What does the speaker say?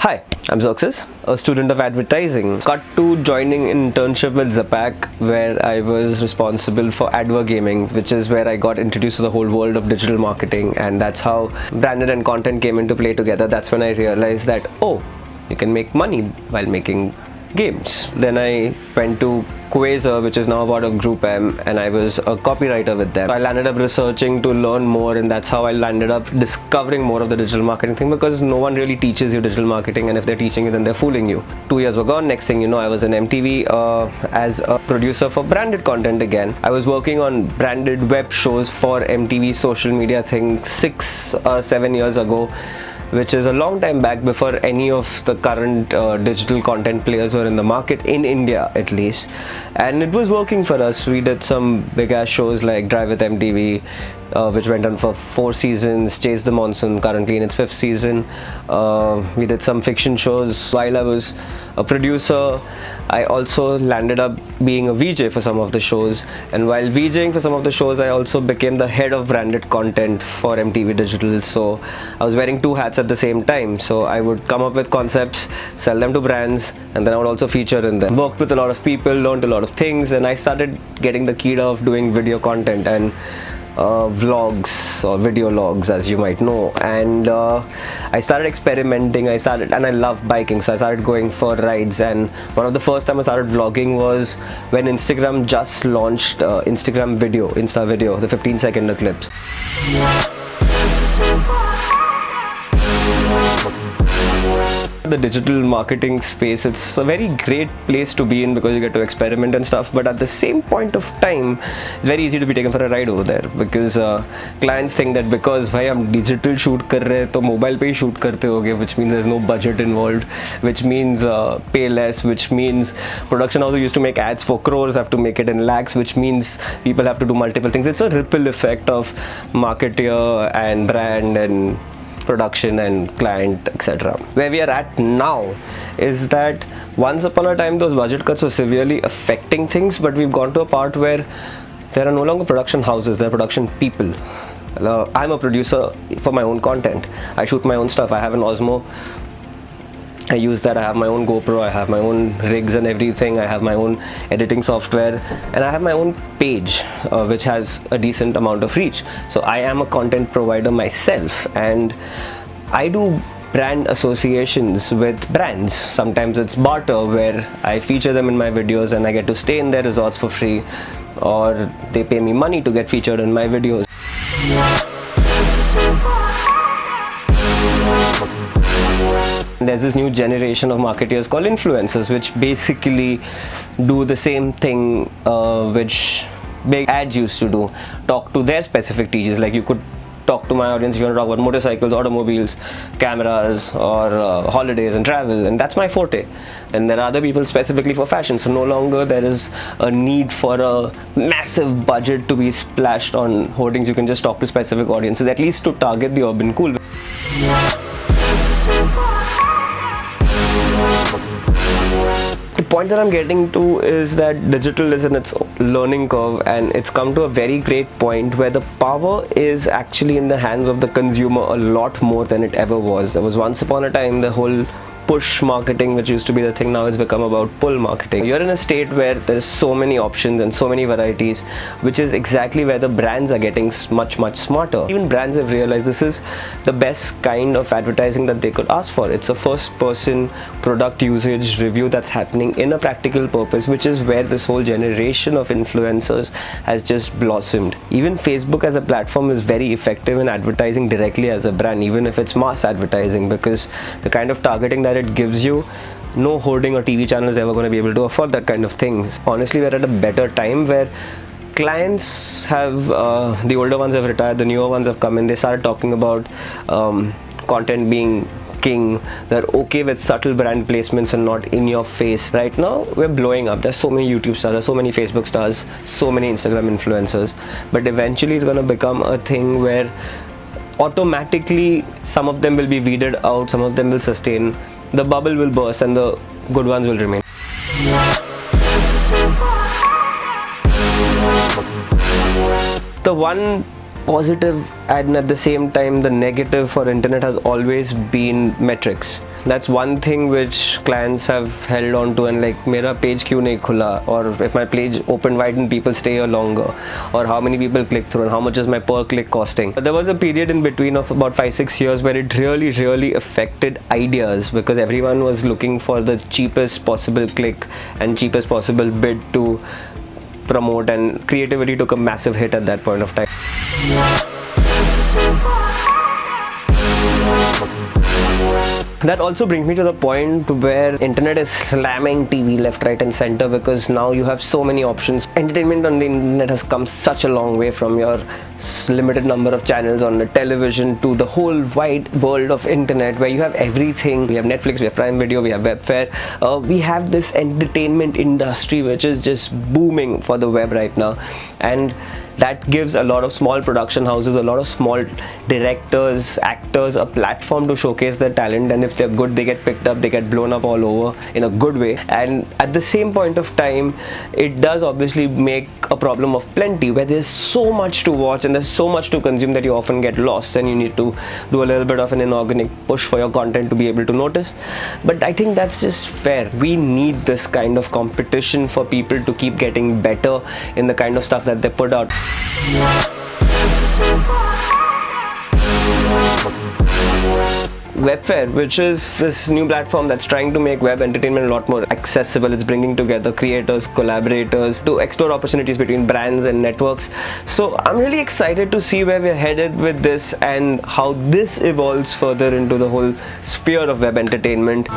Hi, I'm Zerxes, a student of advertising. Got to joining internship with Zapac, where I was responsible for advert gaming, which is where I got introduced to the whole world of digital marketing, and that's how branded and content came into play together. That's when I realized that, oh, you can make money while making games. Then I went to Quasar, which is now part of Group M, and I was a copywriter with them. I landed up researching to learn more, and that's how I landed up discovering more of the digital marketing thing, because no one really teaches you digital marketing, and if they're teaching you, then they're fooling you. 2 years were gone. Next thing you know, I was in MTV as a producer for branded content again. I was working on branded web shows for MTV social media thing 6 or 7 years ago, which is a long time back, before any of the current digital content players were in the market, in India at least. And it was working for us. We did some big ass shows like Drive with MTV, which went on for 4 seasons, Chase the Monsoon, currently in its 5th season. We did some fiction shows. While I was a producer, I also landed up being a VJ for some of the shows, and while VJing for some of the shows, I also became the head of branded content for MTV Digital. So I was wearing 2 hats at the same time. So I would come up with concepts, sell them to brands, and then I would also feature in them. Worked with a lot of people, learned a lot of things, and I started getting the key of doing video content and vlogs or video logs, as you might know. And I started experimenting. And I love biking, so I started going for rides. And one of the first time I started vlogging was when Instagram just launched Insta video, the 15-second clips. The digital marketing space, it's a very great place to be in, because you get to experiment and stuff, but at the same point of time, it's very easy to be taken for a ride over there, because clients think that because bhai hum digital shoot kar rahe to mobile pe hi shoot karte hoge, which means there's no budget involved, which means pay less, which means production house used to make ads for crores have to make it in lakhs, which means people have to do multiple things. It's a ripple effect of marketer and brand and production and client, etc. Where we are at now is that once upon a time those budget cuts were severely affecting things, but we've gone to a part where there are no longer production houses, there are production people. I'm a producer for my own content. I shoot my own stuff. I have an Osmo. I use that. I have my own GoPro, I have my own rigs and everything, I have my own editing software, and I have my own page which has a decent amount of reach. So I am a content provider myself, and I do brand associations with brands. Sometimes it's barter, where I feature them in my videos and I get to stay in their resorts for free, or they pay me money to get featured in my videos. There's this new generation of marketers called influencers, which basically do the same thing which big ads used to do. Talk to their specific niches. Like, you could talk to my audience if you want to talk about motorcycles, automobiles, cameras, or holidays and travel, and that's my forte. And there are other people specifically for fashion, so no longer there is a need for a massive budget to be splashed on hoardings. You can just talk to specific audiences, at least to target the urban cool. The point that I'm getting to is that digital is in its learning curve, and it's come to a very great point where the power is actually in the hands of the consumer a lot more than it ever was. There was once upon a time the whole push marketing, which used to be the thing. Now it's become about pull marketing. You're in a state where there's so many options and so many varieties, which is exactly where the brands are getting much smarter. Even brands have realized this is the best kind of advertising that they could ask for. It's a first person product usage review that's happening in a practical purpose, which is where this whole generation of influencers has just blossomed. Even Facebook as a platform is very effective in advertising directly as a brand, even if it's mass advertising, because the kind of targeting that it gives you, no hoarding or TV channel is ever going to be able to afford that kind of things. Honestly, we're at a better time where clients have, the older ones have retired, the newer ones have come in. They started talking about content being king. They're okay with subtle brand placements and not in your face. Right now we're blowing up. There's so many YouTube stars, there's so many Facebook stars, so many Instagram influencers, but eventually it's going to become a thing where automatically some of them will be weeded out, some of them will sustain, the bubble will burst and the good ones will remain. The one positive and at the same time the negative for internet has always been metrics. That's one thing which clients have held on to, and like, mera page kyun nahi khula, or if my page opened wide and people stay here longer, or how many people click through and how much is my per click costing. But there was a period in between of about 5-6 years where it really affected ideas, because everyone was looking for the cheapest possible click and cheapest possible bid to promote, and creativity took a massive hit at that point of time. That also brings me to the point where internet is slamming TV left, right and center, because now you have so many options. Entertainment on the internet has come such a long way, from your limited number of channels on the television to the whole wide world of internet where you have everything. We have Netflix, we have Prime Video, we have Webfare. We have this entertainment industry which is just booming for the web right now, and that gives a lot of small production houses, a lot of small directors, actors a platform to showcase their talent, and if they're good, they get picked up, they get blown up all over in a good way. And at the same point of time, it does obviously make a problem of plenty, where there's so much to watch and there's so much to consume that you often get lost, and you need to do a little bit of an inorganic push for your content to be able to notice. But I think that's just fair. We need this kind of competition for people to keep getting better in the kind of stuff that they put out. Webfare, which is this new platform that's trying to make web entertainment a lot more accessible. It's bringing together creators, collaborators to explore opportunities between brands and networks. So I'm really excited to see where we're headed with this and how this evolves further into the whole sphere of web entertainment.